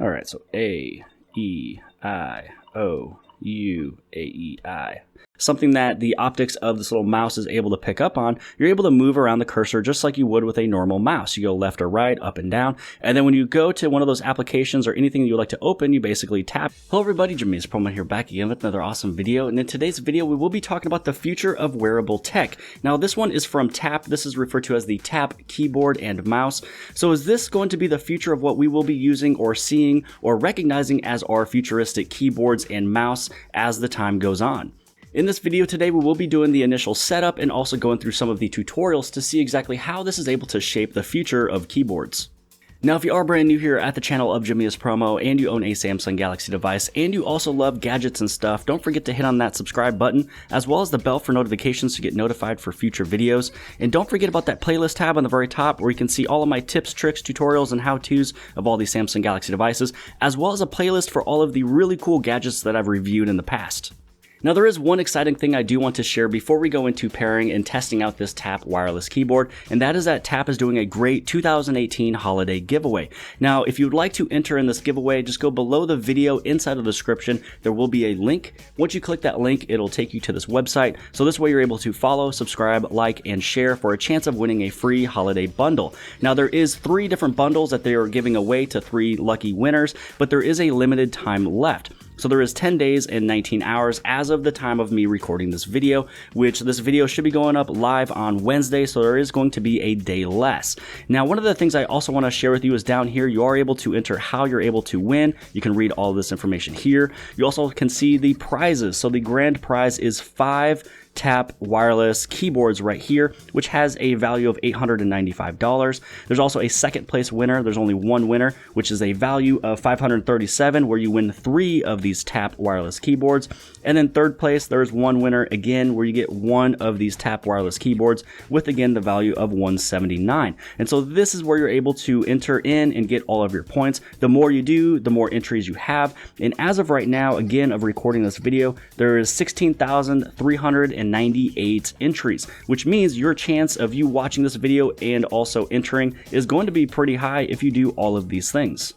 All right, so A, E, I, O, U, A, E, I. Something that the optics of this little mouse is able to pick up on, you're able to move around the cursor just like you would with a normal mouse. You go left or right, up and down, and then when you go to one of those applications or anything that you would like to open, you basically tap. Hello everybody, jimmyispromo here, back again with another awesome video, and in today's video we will be talking about the future of wearable tech. Now this one is from Tap. This is referred to as the Tap keyboard and mouse. So is this going to be the future of what we will be using or seeing or recognizing as our futuristic keyboards and mouse as the time goes on? In this video today, we will be doing the initial setup and also going through some of the tutorials to see exactly how this is able to shape the future of keyboards. Now, if you are brand new here at the channel of jimmyispromo and you own a Samsung Galaxy device and you also love gadgets and stuff, don't forget to hit on that subscribe button as well as the bell for notifications to get notified for future videos. And don't forget about that playlist tab on the very top where you can see all of my tips, tricks, tutorials, and how-tos of all these Samsung Galaxy devices, as well as a playlist for all of the really cool gadgets that I've reviewed in the past. Now there is one exciting thing I do want to share before we go into pairing and testing out this Tap wireless keyboard, and that is that Tap is doing a great 2018 holiday giveaway. Now if you would like to enter in this giveaway, just go below the video inside of the description. There will be a link. Once you click that link, it'll take you to this website. So this way you're able to follow, subscribe, like, and share for a chance of winning a free holiday bundle. Now there is 3 different bundles that they are giving away to 3 lucky winners, but there is a limited time left. So there is 10 days and 19 hours as of the time of me recording this video, which this video should be going up live on Wednesday, so there is going to be a day less. Now, one of the things I also want to share with you is down here, you are able to enter how you're able to win. You can read all this information here. You also can see the prizes. So the grand prize is 5 Tap wireless keyboards right here, which has a value of $895. There's also a second place winner. There's only one winner, which is a value of $537, where you win 3 of these Tap wireless keyboards. And then third place, there's one winner again, where you get 1 of these Tap wireless keyboards with again the value of $179. And so this is where you're able to enter in and get all of your points. The more you do, the more entries you have. And as of right now, again, of recording this video, there is 16,398 entries, which means your chance of you watching this video and also entering is going to be pretty high if you do all of these things.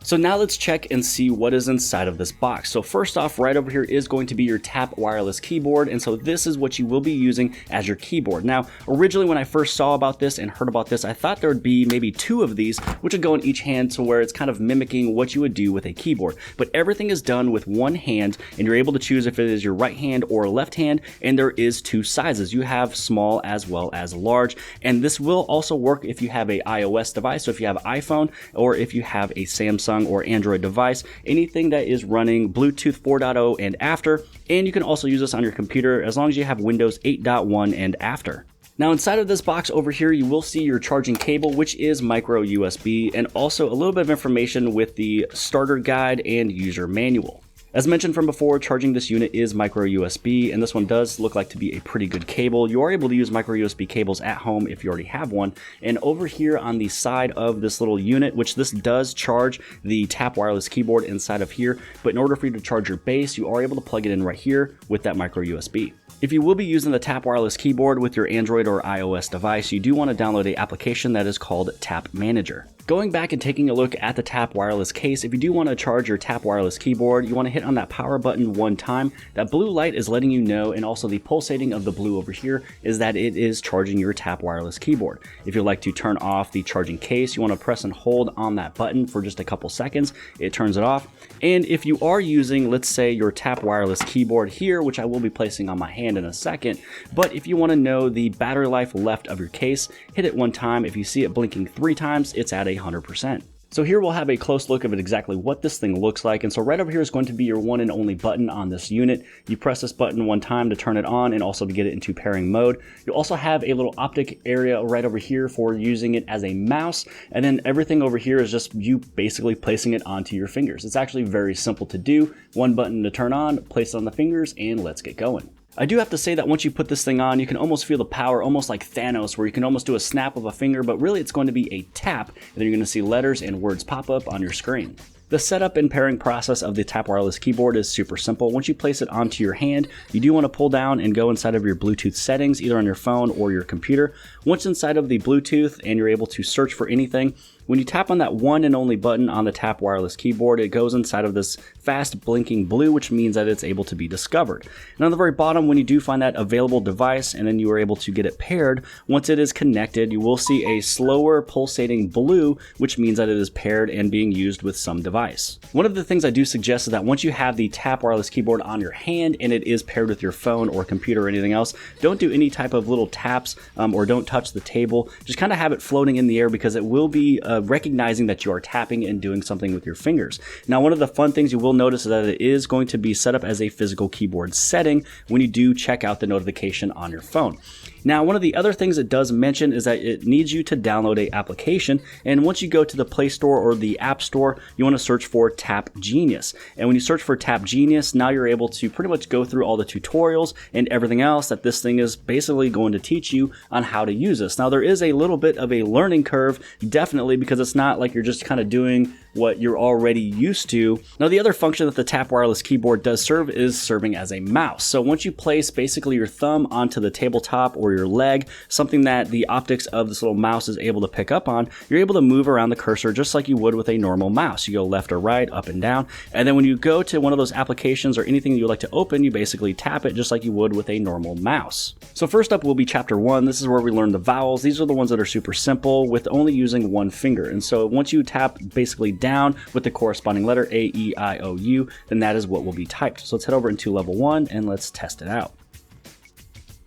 So now let's check and see what is inside of this box. So first off, right over here is going to be your Tap wireless keyboard, and so this is what you will be using as your keyboard. Now, originally when I first saw about this and heard about this, I thought there would be maybe 2 of these, which would go in each hand to where it's kind of mimicking what you would do with a keyboard. But everything is done with one hand, and you're able to choose if it is your right hand or left hand, and there is 2 sizes. You have small as well as large, and this will also work if you have a iOS device, so if you have iPhone or if you have a Samsung or Android device, anything that is running Bluetooth 4.0 and after, and you can also use this on your computer as long as you have Windows 8.1 and after. Now inside of this box over here, you will see your charging cable, which is micro USB, and also a little bit of information with the starter guide and user manual. As mentioned from before, charging this unit is micro USB, and this one does look like to be a pretty good cable. You are able to use micro USB cables at home if you already have one. And over here on the side of this little unit, which this does charge the Tap wireless keyboard inside of here, but in order for you to charge your base, you are able to plug it in right here with that micro USB. If you will be using the Tap wireless keyboard with your Android or iOS device, you do want to download an application that is called Tap Manager. Going back and taking a look at the Tap wireless case, if you do want to charge your Tap wireless keyboard, you want to hit on that power button one time. That blue light is letting you know, and also the pulsating of the blue over here is that it is charging your Tap wireless keyboard. If you'd like to turn off the charging case, you want to press and hold on that button for just a couple seconds. It turns it off. And if you are using, let's say, your Tap wireless keyboard here, which I will be placing on my hand in a second, but if you want to know the battery life left of your case, hit it one time. If you see it blinking 3 times, it's at 100%. So here we'll have a close look of it exactly what this thing looks like. And so right over here is going to be your one and only button on this unit. You press this button one time to turn it on and also to get it into pairing mode. You also have a little optic area right over here for using it as a mouse. And then everything over here is just you basically placing it onto your fingers. It's actually very simple to do. One button to turn on, place it on the fingers, and let's get going. I do have to say that once you put this thing on, you can almost feel the power, almost like Thanos, where you can almost do a snap of a finger, but really it's going to be a tap, and then you're going to see letters and words pop up on your screen. The setup and pairing process of the Tap wireless keyboard is super simple. Once you place it onto your hand, you do want to pull down and go inside of your Bluetooth settings, either on your phone or your computer. Once inside of the Bluetooth and you're able to search for anything, When you tap on that one and only button on the Tap Wireless keyboard, it goes inside of this fast blinking blue, which means that it's able to be discovered. And on the very bottom, when you do find that available device and then you are able to get it paired, once it is connected, you will see a slower pulsating blue, which means that it is paired and being used with some device. One of the things I do suggest is that once you have the Tap Wireless keyboard on your hand and it is paired with your phone or computer or anything else, don't do any type of little taps or don't touch the table. Just kind of have it floating in the air because it will be recognizing that you are tapping and doing something with your fingers. Now, one of the fun things you will notice is that it is going to be set up as a physical keyboard setting when you do check out the notification on your phone. Now, one of the other things it does mention is that it needs you to download an application, and once you go to the Play Store or the App Store, you want to search for Tap Genius. And when you search for Tap Genius, now you're able to pretty much go through all the tutorials and everything else that this thing is basically going to teach you on how to use this. Now, there is a little bit of a learning curve, definitely, because it's not like you're just kind of doing what you're already used to. Now, the other function that the Tap Wireless keyboard does serve is serving as a mouse. So once you place basically your thumb onto the tabletop or your leg, something that the optics of this little mouse is able to pick up on, you're able to move around the cursor just like you would with a normal mouse. You go left or right, up and down, and then when you go to one of those applications or anything you would like to open, you basically tap it just like you would with a normal mouse. So first up will be chapter 1. This is where we learn the vowels. These are the ones that are super simple with only using one finger. And so once you tap basically down with the corresponding letter A, E, I, O, U, then that is what will be typed. So let's head over into level 1 and let's test it out.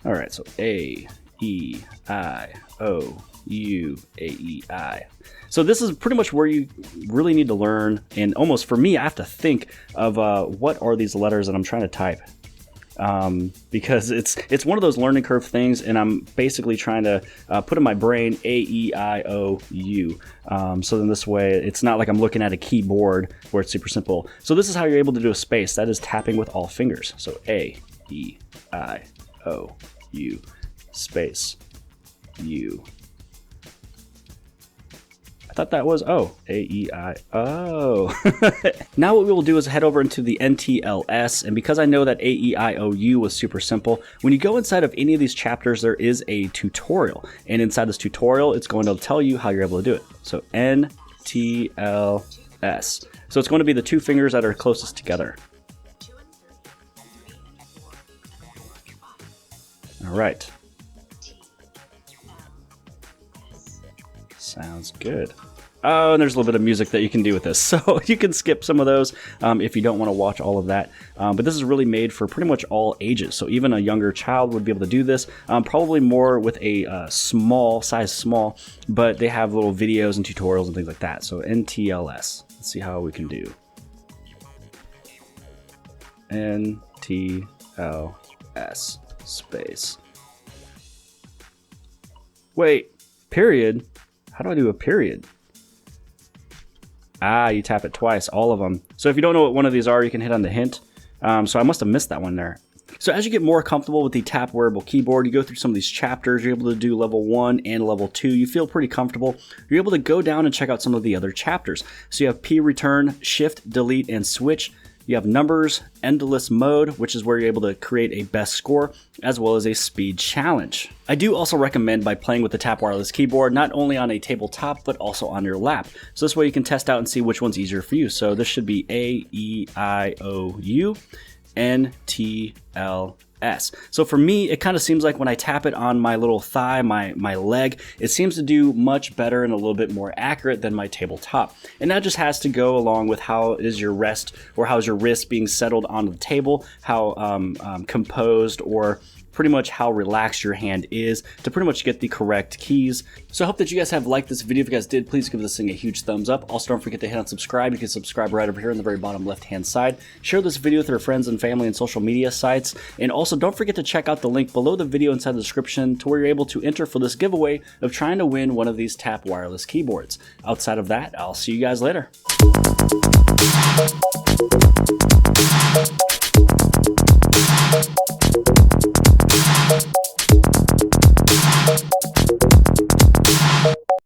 All right, so A, E, I, O, U, A, E, I. So this is pretty much where you really need to learn, and almost for me, I have to think of what are these letters that I'm trying to type. Because it's one of those learning curve things, and I'm basically trying to put in my brain A, E, I, O, U. So then this way, it's not like I'm looking at a keyboard where it's super simple. So this is how you're able to do a space. That is tapping with all fingers. So A, E, I, O, U, space, U. I thought that was O, A, E, I, O. Now what we will do is head over into the NTLS, and because I know that A, E, I, O, U was super simple, when you go inside of any of these chapters, there is a tutorial, and inside this tutorial, it's going to tell you how you're able to do it. So NTLS. So it's going to be the two fingers that are closest together. All right. Sounds good. Oh, and there's a little bit of music that you can do with this. So you can skip some of those if you don't want to watch all of that. But this is really made for pretty much all ages. So even a younger child would be able to do this. Probably more with a size small, but they have little videos and tutorials and things like that. So NTLS. Let's see how we can do. NTLS space. Wait, period? How do I do a period? Ah, you tap it twice, all of them. So if you don't know what one of these are, you can hit on the hint. So I must have missed that one there. So as you get more comfortable with the Tap wearable keyboard, you go through some of these chapters, you're able to do level 1 and level 2, you feel pretty comfortable. You're able to go down and check out some of the other chapters. So you have P return, shift, delete, and switch. You have numbers, endless mode, which is where you're able to create a best score, as well as a speed challenge. I do also recommend by playing with the Tap Wireless keyboard, not only on a tabletop, but also on your lap. So this way you can test out and see which one's easier for you. So this should be A, E, I, O, U, N, T, L, S. So for me, it kind of seems like when I tap it on my little thigh, my leg, it seems to do much better and a little bit more accurate than my tabletop. And that just has to go along with how is your rest or how's your wrist being settled on the table, how composed or pretty much how relaxed your hand is to pretty much get the correct keys. So I hope that you guys have liked this video. If you guys did, please give this thing a huge thumbs up. Also, don't forget to hit on subscribe. You can subscribe right over here on the very bottom left-hand side. Share this video with your friends and family and social media sites. And also, don't forget to check out the link below the video inside the description to where you're able to enter for this giveaway of trying to win one of these Tap wireless keyboards. Outside of that, I'll see you guys later.